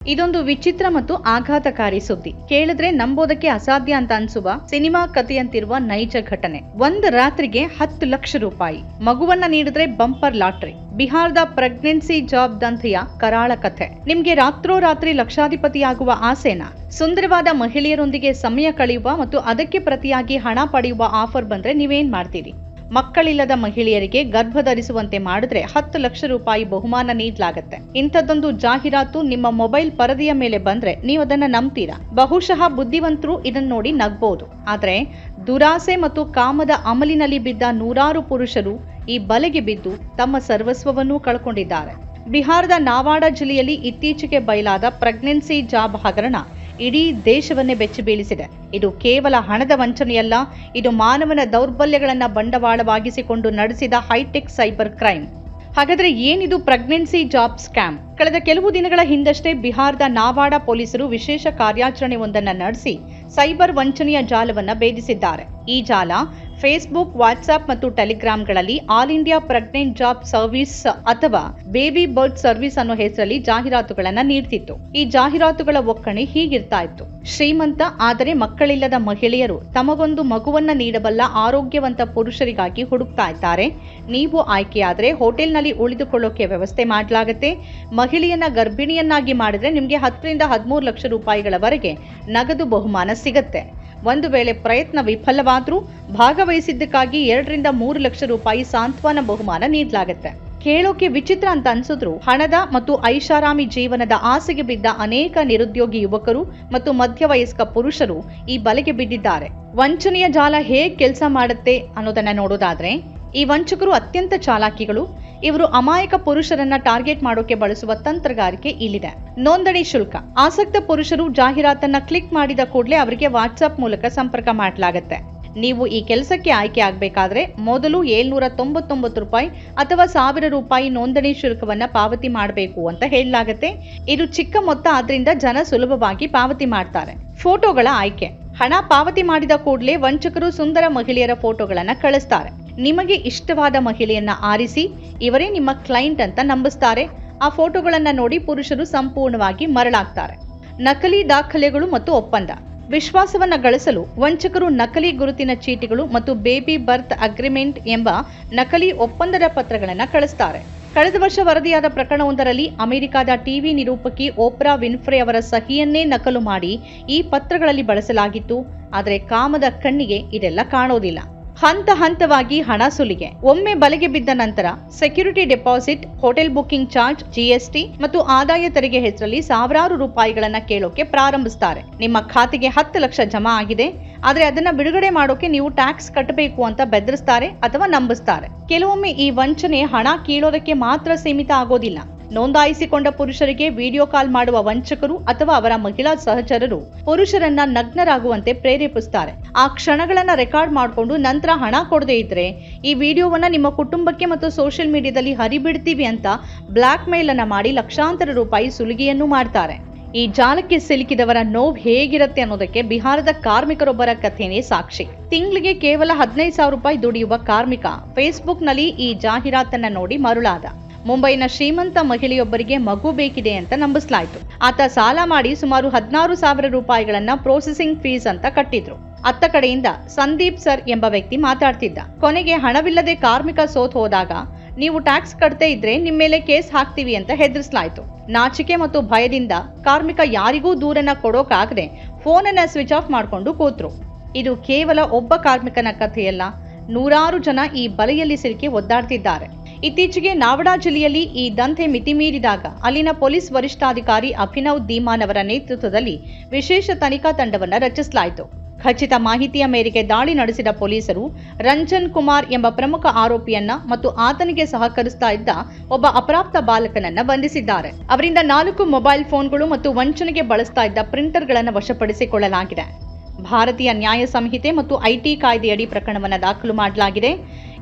ಇದೊಂದು ವಿಚಿತ್ರ ಮತ್ತು ಆಘಾತಕಾರಿ ಸುದ್ದಿ. ಕೇಳಿದ್ರೆ ನಂಬೋದಕ್ಕೆ ಅಸಾಧ್ಯ ಅಂತ ಅನ್ಸುವ ಸಿನಿಮಾ ಕಥೆಯಂತಿರುವ ನೈಜ ಘಟನೆ. ಒಂದು ರಾತ್ರಿಗೆ 10 ಲಕ್ಷ ರೂಪಾಯಿ ಮಗುವನ್ನ ನೀಡಿದ್ರೆ ಬಂಪರ್ ಲಾಟ್ರಿ. ಬಿಹಾರದ ಪ್ರೆಗ್ನೆನ್ಸಿ ಜಾಬ್ ದಂಧೆಯ ಕರಾಳ ಕಥೆ. ನಿಮ್ಗೆ ರಾತ್ರೋರಾತ್ರಿ ಲಕ್ಷಾಧಿಪತಿಯಾಗುವ ಆಸೆನಾ? ಸುಂದರವಾದ ಮಹಿಳೆಯರೊಂದಿಗೆ ಸಮಯ ಕಳೆಯುವ ಮತ್ತು ಅದಕ್ಕೆ ಪ್ರತಿಯಾಗಿ ಹಣ ಪಡೆಯುವ ಆಫರ್ ಬಂದ್ರೆ ನೀವೇನ್ ಮಾಡ್ತೀರಿ? ಮಕ್ಕಳಿಲ್ಲದ ಮಹಿಳೆಯರಿಗೆ ಗರ್ಭ ಧರಿಸುವಂತೆ ಮಾಡಿದ್ರೆ 10 ಲಕ್ಷ ರೂಪಾಯಿ ಬಹುಮಾನ ನೀಡಲಾಗುತ್ತೆ. ಇಂಥದ್ದೊಂದು ಜಾಹೀರಾತು ನಿಮ್ಮ ಮೊಬೈಲ್ ಪರದೆಯ ಮೇಲೆ ಬಂದ್ರೆ ನೀವು ಅದನ್ನ ನಂಬ್ತೀರಾ? ಬಹುಶಃ ಬುದ್ಧಿವಂತರು ಇದನ್ನ ನೋಡಿ ನಗ್ಬಹುದು. ಆದ್ರೆ ದುರಾಸೆ ಮತ್ತು ಕಾಮದ ಅಮಲಿನಲ್ಲಿ ಬಿದ್ದ ನೂರಾರು ಪುರುಷರು ಈ ಬಲೆಗೆ ಬಿದ್ದು ತಮ್ಮ ಸರ್ವಸ್ವವನ್ನೂ ಕಳ್ಕೊಂಡಿದ್ದಾರೆ. ಬಿಹಾರದ ನಾವಾಡ ಜಿಲ್ಲೆಯಲ್ಲಿ ಇತ್ತೀಚೆಗೆ ಬಯಲಾದ ಪ್ರೆಗ್ನೆನ್ಸಿ ಜಾಬ್ ಹಗರಣ ಇಡೀ ದೇಶವನ್ನೇ ಬೆಚ್ಚಿ ಬೀಳಿಸಿದೆ. ಇದು ಕೇವಲ ಹಣದ ವಂಚನೆಯಲ್ಲ, ಇದು ಮಾನವನ ದೌರ್ಬಲ್ಯಗಳನ್ನ ಬಂಡವಾಳವಾಗಿಸಿಕೊಂಡು ನಡೆಸಿದ ಹೈಟೆಕ್ ಸೈಬರ್ ಕ್ರೈಮ್. ಹಾಗಾದ್ರೆ ಏನಿದು ಪ್ರೆಗ್ನೆನ್ಸಿ ಜಾಬ್ ಸ್ಕ್ಯಾಮ್? ಕಳೆದ ಕೆಲವು ದಿನಗಳ ಹಿಂದಷ್ಟೇ ಬಿಹಾರದ ನಾವಾಡ ಪೊಲೀಸರು ವಿಶೇಷ ಕಾರ್ಯಾಚರಣೆ ಒಂದನ್ನು ನಡೆಸಿ ಸೈಬರ್ ವಂಚನೆಯ ಜಾಲವನ್ನ ಭೇದಿಸಿದ್ದಾರೆ. ಈ ಜಾಲ ಫೇಸ್ಬುಕ್, ವಾಟ್ಸ್ಆಪ್ ಮತ್ತು ಟೆಲಿಗ್ರಾಂಗಳಲ್ಲಿ all India pregnant job service ಅಥವಾ ಬೇಬಿ ಬರ್ತ್ ಸರ್ವಿಸ್ ಅನ್ನೋ ಹೆಸರಲ್ಲಿ ಜಾಹೀರಾತುಗಳನ್ನ ನೀಡ್ತಿತ್ತು. ಈ ಜಾಹೀರಾತುಗಳ ಒಕ್ಕಣೆ ಹೀಗಿರ್ತಾ ಇತ್ತು: ಶ್ರೀಮಂತ ಆದರೆ ಮಕ್ಕಳಿಲ್ಲದ ಮಹಿಳೆಯರು ತಮಗೊಂದು ಮಗುವನ್ನ ನೀಡಬಲ್ಲ ಆರೋಗ್ಯವಂತ ಪುರುಷರಿಗಾಗಿ ಹುಡುಕ್ತಾ ಇದ್ದಾರೆ. ನೀವು ಆಯ್ಕೆಯಾದ್ರೆ ಹೋಟೆಲ್ನಲ್ಲಿ ಉಳಿದುಕೊಳ್ಳೋಕೆ ವ್ಯವಸ್ಥೆ ಮಾಡಲಾಗುತ್ತೆ. ಮಹಿಳೆಯನ್ನ ಗರ್ಭಿಣಿಯನ್ನಾಗಿ ಮಾಡಿದ್ರೆ ನಿಮ್ಗೆ 10 ರಿಂದ 13 ಲಕ್ಷ ರೂಪಾಯಿಗಳವರೆಗೆ ನಗದು ಬಹುಮಾನ ಸಿಗುತ್ತೆ. ಒಂದು ವೇಳೆ ಪ್ರಯತ್ನ ವಿಫಲವಾದ್ರೂ ಭಾಗವಹಿಸಿದ್ದಕ್ಕಾಗಿ 2 ರಿಂದ 3 ಲಕ್ಷ ರೂಪಾಯಿ ಸಾಂತ್ವನ ಬಹುಮಾನ ನೀಡಲಾಗುತ್ತೆ. ಕೇಳೋಕೆ ವಿಚಿತ್ರ ಅಂತ ಅನ್ಸಿದ್ರು ಹಣದ ಮತ್ತು ಐಷಾರಾಮಿ ಜೀವನದ ಆಸೆಗೆ ಬಿದ್ದ ಅನೇಕ ನಿರುದ್ಯೋಗಿ ಯುವಕರು ಮತ್ತು ಮಧ್ಯವಯಸ್ಕ ಪುರುಷರು ಈ ಬಲೆಗೆ ಬಿದ್ದಿದ್ದಾರೆ. ವಂಚನೆಯ ಜಾಲ ಹೇಗೆ ಕೆಲಸ ಮಾಡುತ್ತೆ ಅನ್ನೋದನ್ನ ನೋಡೋದಾದ್ರೆ, ಈ ವಂಚಕರು ಅತ್ಯಂತ ಚಾಲಾಕಿಗಳು. ಇವರು ಅಮಾಯಕ ಪುರುಷರನ್ನ ಟಾರ್ಗೆಟ್ ಮಾಡೋಕೆ ಬಳಸುವ ತಂತ್ರಗಾರಿಕೆ ಇಲ್ಲಿದೆ. ನೋಂದಣಿ ಶುಲ್ಕ. ಆಸಕ್ತ ಪುರುಷರು ಜಾಹೀರಾತನ್ನ ಕ್ಲಿಕ್ ಮಾಡಿದ ಕೂಡಲೇ ಅವರಿಗೆ ವಾಟ್ಸ್ಆಪ್ ಮೂಲಕ ಸಂಪರ್ಕ ಮಾಡಲಾಗುತ್ತೆ. ನೀವು ಈ ಕೆಲಸಕ್ಕೆ ಆಯ್ಕೆ ಆಗಬೇಕಾದ್ರೆ ಮೊದಲು 799 ರೂಪಾಯಿ ಅಥವಾ 1000 ರೂಪಾಯಿ ನೋಂದಣಿ ಶುಲ್ಕವನ್ನ ಪಾವತಿ ಮಾಡಬೇಕು ಅಂತ ಹೇಳಲಾಗುತ್ತೆ. ಇದು ಚಿಕ್ಕ ಮೊತ್ತ, ಆದ್ರಿಂದ ಜನ ಸುಲಭವಾಗಿ ಪಾವತಿ ಮಾಡ್ತಾರೆ. ಫೋಟೋಗಳ ಆಯ್ಕೆ. ಹಣ ಪಾವತಿ ಮಾಡಿದ ಕೂಡಲೇ ವಂಚಕರು ಸುಂದರ ಮಹಿಳೆಯರ ಫೋಟೋಗಳನ್ನ ಕಳಿಸ್ತಾರೆ. ನಿಮಗೆ ಇಷ್ಟವಾದ ಮಹಿಳೆಯನ್ನ ಆರಿಸಿ ಇವರೇ ನಿಮ್ಮ ಕ್ಲೈಂಟ್ ಅಂತ ನಂಬಿಸ್ತಾರೆ. ಆ ಫೋಟೋಗಳನ್ನ ನೋಡಿ ಪುರುಷರು ಸಂಪೂರ್ಣವಾಗಿ ಮರಳಾಗ್ತಾರೆ. ನಕಲಿ ದಾಖಲೆಗಳು ಮತ್ತು ಒಪ್ಪಂದ. ವಿಶ್ವಾಸವನ್ನ ಗಳಿಸಲು ವಂಚಕರು ನಕಲಿ ಗುರುತಿನ ಚೀಟಿಗಳು ಮತ್ತು ಬೇಬಿ ಬರ್ತ್ ಅಗ್ರಿಮೆಂಟ್ ಎಂಬ ನಕಲಿ ಒಪ್ಪಂದದ ಪತ್ರಗಳನ್ನು ಕಳಿಸ್ತಾರೆ. ಕಳೆದ ವರ್ಷ ವರದಿಯಾದ ಪ್ರಕರಣವೊಂದರಲ್ಲಿ ಅಮೆರಿಕದ ಟಿವಿ ನಿರೂಪಕಿ ಓಪ್ರಾ ವಿನ್ಫ್ರೆ ಅವರ ಸಹಿಯನ್ನೇ ನಕಲು ಮಾಡಿ ಈ ಪತ್ರಗಳಲ್ಲಿ ಬಳಸಲಾಗಿತ್ತು. ಆದರೆ ಕಾಮದ ಕಣ್ಣಿಗೆ ಇದೆಲ್ಲ ಕಾಣೋದಿಲ್ಲ. ಹಂತ ಹಂತವಾಗಿ ಹಣ ಸುಲಿಗೆ. ಒಮ್ಮೆ ಬಲೆಗೆ ಬಿದ್ದ ನಂತರ security deposit, hotel booking charge, GST ಮತ್ತು ಆದಾಯ ತೆರಿಗೆ ಹೆಸರಲ್ಲಿ ಸಾವಿರಾರು ರೂಪಾಯಿಗಳನ್ನ ಕೇಳೋಕೆ ಪ್ರಾರಂಭಿಸ್ತಾರೆ. ನಿಮ್ಮ ಖಾತೆಗೆ 10 ಲಕ್ಷ ಜಮಾ ಆಗಿದೆ, ಆದ್ರೆ ಅದನ್ನ ಬಿಡುಗಡೆ ಮಾಡೋಕೆ ನೀವು ಟ್ಯಾಕ್ಸ್ ಕಟ್ಟಬೇಕು ಅಂತ ಬೆದರಿಸ್ತಾರೆ ಅಥವಾ ನಂಬಿಸ್ತಾರೆ. ಕೆಲವೊಮ್ಮೆ ಈ ವಂಚನೆ ಹಣ ಕೀಳೋದಕ್ಕೆ ಮಾತ್ರ ಸೀಮಿತ ಆಗೋದಿಲ್ಲ. ನೋಂದಾಯಿಸಿಕೊಂಡ ಪುರುಷರಿಗೆ ವಿಡಿಯೋ ಕಾಲ್ ಮಾಡುವ ವಂಚಕರು ಅಥವಾ ಅವರ ಮಹಿಳಾ ಸಹಚರರು ಪುರುಷರನ್ನ ನಗ್ನರಾಗುವಂತೆ ಪ್ರೇರೇಪಿಸುತ್ತಾರೆ. ಆ ಕ್ಷಣಗಳನ್ನ ರೆಕಾರ್ಡ್ ಮಾಡಿಕೊಂಡು ನಂತರ ಹಣ ಕೊಡದೇ ಇದ್ರೆ ಈ ವಿಡಿಯೋವನ್ನ ನಿಮ್ಮ ಕುಟುಂಬಕ್ಕೆ ಮತ್ತು ಸೋಷಿಯಲ್ ಮೀಡಿಯಾದಲ್ಲಿ ಹರಿಬಿಡ್ತೀವಿ ಅಂತ ಬ್ಲಾಕ್ ಮೇಲ್ ಅನ್ನ ಮಾಡಿ ಲಕ್ಷಾಂತರ ರೂಪಾಯಿ ಸುಲಿಗೆಯನ್ನು ಮಾಡ್ತಾರೆ. ಈ ಜಾಲಕ್ಕೆ ಸಿಲುಕಿದವರ ನೋವು ಹೇಗಿರುತ್ತೆ ಅನ್ನೋದಕ್ಕೆ ಬಿಹಾರದ ಕಾರ್ಮಿಕರೊಬ್ಬರ ಕಥೆನೇ ಸಾಕ್ಷಿ. ತಿಂಗಳಿಗೆ ಕೇವಲ 15,000 ರೂಪಾಯಿ ದುಡಿಯುವ ಕಾರ್ಮಿಕ ಫೇಸ್ಬುಕ್ ನಲ್ಲಿ ಈ ಜಾಹೀರಾತನ್ನ ನೋಡಿ ಮರುಳಾದ. ಮುಂಬೈನ ಶ್ರೀಮಂತ ಮಹಿಳೆಯೊಬ್ಬರಿಗೆ ಮಗು ಬೇಕಿದೆ ಅಂತ ನಂಬಿಸಲಾಯಿತು. ಆತ ಸಾಲ ಮಾಡಿ ಸುಮಾರು 16,000 ರೂಪಾಯಿಗಳನ್ನ ಪ್ರೊಸೆಸಿಂಗ್ ಫೀಸ್ ಅಂತ ಕಟ್ಟಿದ್ರು. ಅತ್ತ ಕಡೆಯಿಂದ ಸಂದೀಪ್ ಸರ್ ಎಂಬ ವ್ಯಕ್ತಿ ಮಾತಾಡ್ತಿದ್ದ. ಕೊನೆಗೆ ಹಣವಿಲ್ಲದೆ ಕಾರ್ಮಿಕ ಸೋತ್ ಹೋದಾಗ ನೀವು ಟ್ಯಾಕ್ಸ್ ಕಟ್ಟದೇ ಇದ್ರೆ ನಿಮ್ಮ ಮೇಲೆ ಕೇಸ್ ಹಾಕ್ತೀವಿ ಅಂತ ಹೆದರಿಸಲಾಯಿತು. ನಾಚಿಕೆ ಮತ್ತು ಭಯದಿಂದ ಕಾರ್ಮಿಕ ಯಾರಿಗೂ ದೂರನ್ನ ಕೊಡೋಕಾಗದೆ ಫೋನನ್ನ ಸ್ವಿಚ್ ಆಫ್ ಮಾಡಿಕೊಂಡು ಕೂತ್ರು. ಇದು ಕೇವಲ ಒಬ್ಬ ಕಾರ್ಮಿಕನ ಕಥೆಯಲ್ಲ, ನೂರಾರು ಜನ ಈ ಬಲೆಯಲ್ಲಿ ಸಿಲುಕಿ ಒದ್ದಾಡ್ತಿದ್ದಾರೆ. ಇತ್ತೀಚೆಗೆ ನಾವಡಾ ಜಿಲ್ಲೆಯಲ್ಲಿ ಈ ದಂಧೆ ಮಿತಿಮೀರಿದಾಗ ಅಲ್ಲಿನ ಪೊಲೀಸ್ ವರಿಷ್ಠಾಧಿಕಾರಿ ಅಭಿನವ್ ಧೀಮಾನ್ ಅವರ ನೇತೃತ್ವದಲ್ಲಿ ವಿಶೇಷ ತನಿಖಾ ತಂಡವನ್ನು ರಚಿಸಲಾಯಿತು. ಖಚಿತ ಮಾಹಿತಿಯ ಮೇರೆಗೆ ದಾಳಿ ನಡೆಸಿದ ಪೊಲೀಸರು ರಂಜನ್ ಕುಮಾರ್ ಎಂಬ ಪ್ರಮುಖ ಆರೋಪಿಯನ್ನ ಮತ್ತು ಆತನಿಗೆ ಸಹಕರಿಸ್ತಾ ಇದ್ದ ಒಬ್ಬ ಅಪ್ರಾಪ್ತ ಬಾಲಕನನ್ನ ಬಂಧಿಸಿದ್ದಾರೆ. ಅವರಿಂದ 4 ಮೊಬೈಲ್ ಫೋನ್ಗಳು ಮತ್ತು ವಂಚನೆಗೆ ಬಳಸ್ತಾ ಇದ್ದ ಪ್ರಿಂಟರ್ಗಳನ್ನು ವಶಪಡಿಸಿಕೊಳ್ಳಲಾಗಿದೆ. ಭಾರತೀಯ ನ್ಯಾಯ ಸಂಹಿತೆ ಮತ್ತು ಐಟಿ ಕಾಯ್ದೆಯಡಿ ಪ್ರಕರಣವನ್ನು ದಾಖಲು ಮಾಡಲಾಗಿದೆ.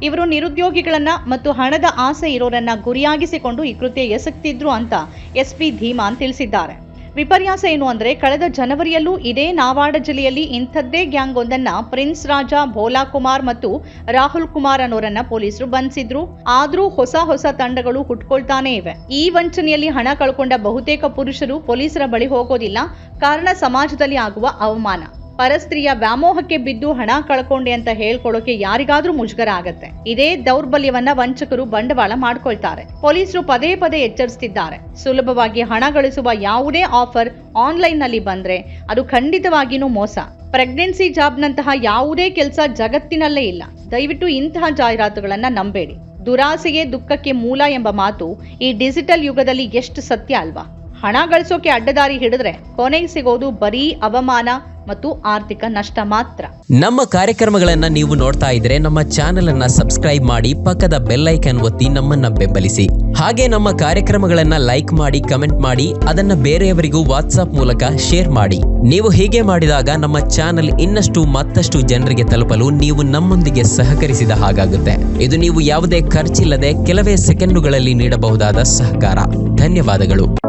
ಇವರು ನಿರುದ್ಯೋಗಿಗಳನ್ನ ಮತ್ತು ಹಣದ ಆಸೆ ಇರೋರನ್ನ ಗುರಿಯಾಗಿಸಿಕೊಂಡು ಈ ಕೃತ್ಯ ಎಸಗ್ತಿದ್ರು ಅಂತ ಎಸ್ಪಿ ಧೀಮಾನ್ ತಿಳಿಸಿದ್ದಾರೆ. ವಿಪರ್ಯಾಸ ಏನು ಅಂದ್ರೆ ಕಳೆದ ಜನವರಿಯಲ್ಲೂ ಇದೇ ನಾವಾಡ ಜಿಲ್ಲೆಯಲ್ಲಿ ಇಂಥದ್ದೇ ಗ್ಯಾಂಗ್ ಒಂದನ್ನ ಪ್ರಿನ್ಸ್ ರಾಜ, ಭೋಲಾ ಕುಮಾರ್ ಮತ್ತು ರಾಹುಲ್ ಕುಮಾರ್ ಅನ್ನೋರನ್ನ ಪೊಲೀಸರು ಬಂಧಿಸಿದ್ರು. ಆದ್ರೂ ಹೊಸ ತಂಡಗಳು ಹುಟ್ಕೊಳ್ತಾನೆ ಇವೆ. ಈ ವಂಚನೆಯಲ್ಲಿ ಹಣ ಕಳ್ಕೊಂಡ ಬಹುತೇಕ ಪುರುಷರು ಪೊಲೀಸರ ಬಳಿ ಹೋಗೋದಿಲ್ಲ. ಕಾರಣ ಸಮಾಜದಲ್ಲಿ ಆಗುವ ಅವಮಾನ. ಪರಸ್ತ್ರೀಯ ವ್ಯಾಮೋಹಕ್ಕೆ ಬಿದ್ದು ಹಣ ಕಳ್ಕೊಂಡೆ ಅಂತ ಹೇಳ್ಕೊಳ್ಳೋಕೆ ಯಾರಿಗಾದ್ರೂ ಮುಜುಗರ ಆಗತ್ತೆ. ಇದೇ ದೌರ್ಬಲ್ಯವನ್ನ ವಂಚಕರು ಬಂಡವಾಳ ಮಾಡ್ಕೊಳ್ತಾರೆ. ಪೊಲೀಸರು ಪದೇ ಎಚ್ಚರಿಸುತ್ತಿದ್ದಾರೆ. ಸುಲಭವಾಗಿ ಹಣ ಗಳಿಸುವ ಯಾವುದೇ ಆಫರ್ ಆನ್ಲೈನ್ ನಲ್ಲಿ ಬಂದ್ರೆ ಅದು ಖಂಡಿತವಾಗಿಯೂ ಮೋಸ. ಪ್ರೆಗ್ನೆನ್ಸಿ ಜಾಬ್ನಂತಹ ಯಾವುದೇ ಕೆಲಸ ಜಗತ್ತಿನಲ್ಲೇ ಇಲ್ಲ. ದಯವಿಟ್ಟು ಇಂತಹ ಜಾಹೀರಾತುಗಳನ್ನ ನಂಬೇಡಿ. ದುರಾಸೆಯೇ ದುಃಖಕ್ಕೆ ಮೂಲ ಎಂಬ ಮಾತು ಈ ಡಿಜಿಟಲ್ ಯುಗದಲ್ಲಿ ಎಷ್ಟು ಸತ್ಯ ಅಲ್ವಾ? ಹಣ ಗಳಿಸೋಕೆ ಅಡ್ಡದಾರಿ ಹಿಡಿದ್ರೆ ಕೊನೆಗೆ ಸಿಗೋದು ಬರೀ ಅವಮಾನ ಮತ್ತು ಆರ್ಥಿಕ ನಷ್ಟ ಮಾತ್ರ. ನಮ್ಮ ಕಾರ್ಯಕ್ರಮಗಳನ್ನ ನೀವು ನೋಡ್ತಾ ಇದ್ರೆ ನಮ್ಮ ಚಾನೆಲ್ ಅನ್ನ ಸಬ್ಸ್ಕ್ರೈಬ್ ಮಾಡಿ, ಪಕ್ಕದ ಬೆಲ್ ಐಕಾನ್ ಒತ್ತಿ ನಮ್ಮನ್ನ ಬೆಂಬಲಿಸಿ. ಹಾಗೆ ನಮ್ಮ ಕಾರ್ಯಕ್ರಮಗಳನ್ನ ಲೈಕ್ ಮಾಡಿ, ಕಮೆಂಟ್ ಮಾಡಿ, ಅದನ್ನ ಬೇರೆಯವರಿಗೂ ವಾಟ್ಸ್ಆಪ್ ಮೂಲಕ ಶೇರ್ ಮಾಡಿ. ನೀವು ಹೀಗೆ ಮಾಡಿದಾಗ ನಮ್ಮ ಚಾನೆಲ್ ಇನ್ನಷ್ಟು ಮತ್ತಷ್ಟು ಜನರಿಗೆ ತಲುಪಲು ನೀವು ನಮ್ಮೊಂದಿಗೆ ಸಹಕರಿಸಿದ ಹಾಗಾಗುತ್ತೆ. ಇದು ನೀವು ಯಾವುದೇ ಖರ್ಚಿಲ್ಲದೆ ಕೆಲವೇ ಸೆಕೆಂಡುಗಳಲ್ಲಿ ನೀಡಬಹುದಾದ ಸಹಕಾರ. ಧನ್ಯವಾದಗಳು.